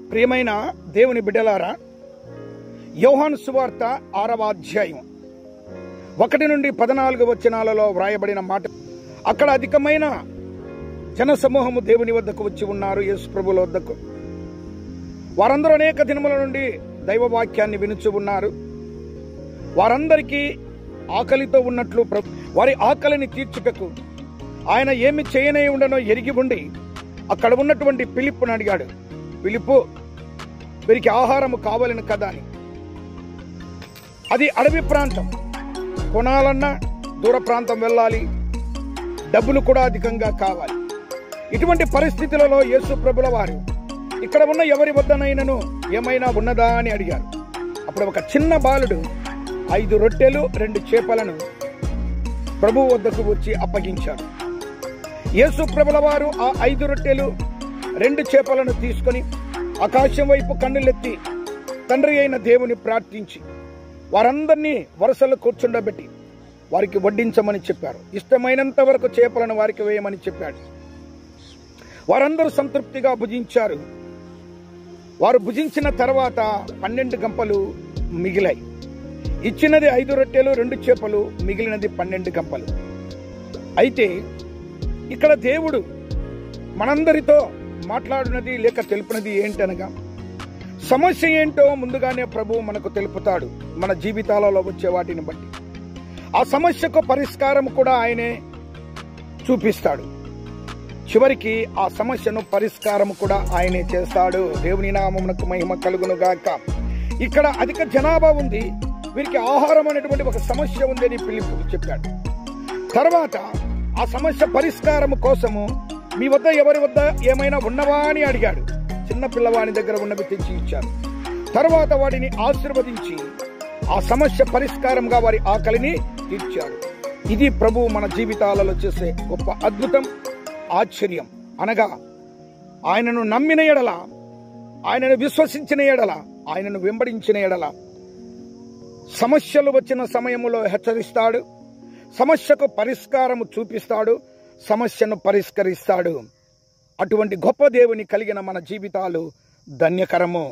ప్రియమైన దేవుని బిడ్డలారా, యోహాను సువార్త 6వ అధ్యాయం 1 నుండి 14 వచనాలలో వ్రాయబడిన మాట. అక్కడ అధికమైన జన సమూహము దేవుని వద్దకు వచ్చి ఉన్నారు, యేసు ప్రభుల వద్దకు. వారందరూ అనేక దినముల నుండి దైవ వాక్యాన్ని వినుచు ఉన్నారు. వారందరికీ ఆకలితో ఉన్నట్లు వారి ఆకలిని తీర్చుటకు ఆయన ఏమి చేయనే ఉండనో ఎరిగి ఉండి అక్కడ ఉన్నటువంటి ఫిలిప్పును అడిగాడు, ఫిలిప్పు, వీరికి ఆహారము కావాలని కదా అని. అది అడవి ప్రాంతం, కొనాలన్నా దూర ప్రాంతం వెళ్ళాలి, డబ్బులు కూడా అధికంగా కావాలి. ఇటువంటి పరిస్థితులలో యేసు ప్రభుల వారు ఇక్కడ ఉన్న ఎవరి వద్దనైనను ఏమైనా ఉన్నదా అని అడిగారు. అప్పుడు ఒక చిన్న బాలుడు 5 రొట్టెలు 2 చేపలను ప్రభువు వద్దకు వచ్చి అప్పగించాడు. యేసు ప్రభుల వారు ఆ 5 రొట్టెలు 2 చేపలను తీసుకొని ఆకాశం వైపు కన్నులెత్తి తండ్రి అయిన దేవుని ప్రార్థించి వారందరినీ వరుసలో కూర్చుండబెట్టి వారికి వడ్డించమని చెప్పారు. ఇష్టమైనంత వరకు చేపలను వారికి వేయమని చెప్పాడు. వారందరూ సంతృప్తిగా భుజించారు. వారు భుజించిన తర్వాత 12 గంపలు మిగిలాయి. ఇచ్చినది 5 రొట్టెలు 2 చేపలు, మిగిలినది 12 గంపలు. అయితే ఇక్కడ దేవుడు మనందరితో మాట్లాడినది లేక తెలుపునది ఏంటనగా, సమస్య ఏంటో ముందుగానే ప్రభువు మనకు తెలుపుతాడు. మన జీవితాలలో వచ్చే వాటిని బట్టి ఆ సమస్యకు పరిష్కారం కూడా ఆయనే చూపిస్తాడు. చివరికి ఆ సమస్యను పరిష్కారం కూడా ఆయనే చేస్తాడు. దేవుని నామమునకు మహిమ కలుగును గాక. ఇక్కడ అధిక జనాభా ఉంది, వీరికి ఆహారం అనేటువంటి ఒక సమస్య ఉంది అని ఫిలిప్పు చెప్పాడు. తర్వాత ఆ సమస్య పరిష్కారం కోసము మీ వద్ద ఎవరి వద్ద ఏమైనా ఉన్నవా అని అడిగాడు. చిన్న పిల్లవాని దగ్గర ఉన్నవి తెచ్చి ఇచ్చారు. తర్వాత వాడిని ఆశీర్వదించి ఆ సమస్య పరిష్కారంగా వారి ఆకలిని తీర్చాడు. ఇది ప్రభువు మన జీవితాలలో చేసే గొప్ప అద్భుతం, ఆశ్చర్యం. అనగా ఆయనను నమ్మిన ఎడల, ఆయనను విశ్వసించిన ఎడల, ఆయనను వెంబడించిన ఎడల సమస్యలు వచ్చిన సమయంలో హెచ్చరిస్తాడు, సమస్యకు పరిష్కారము చూపిస్తాడు, సమస్యను పరిష్కరిస్తాడు. అటువంటి గొప్ప దేవుని కలిగిన మన జీవితాలు ధన్యకరము.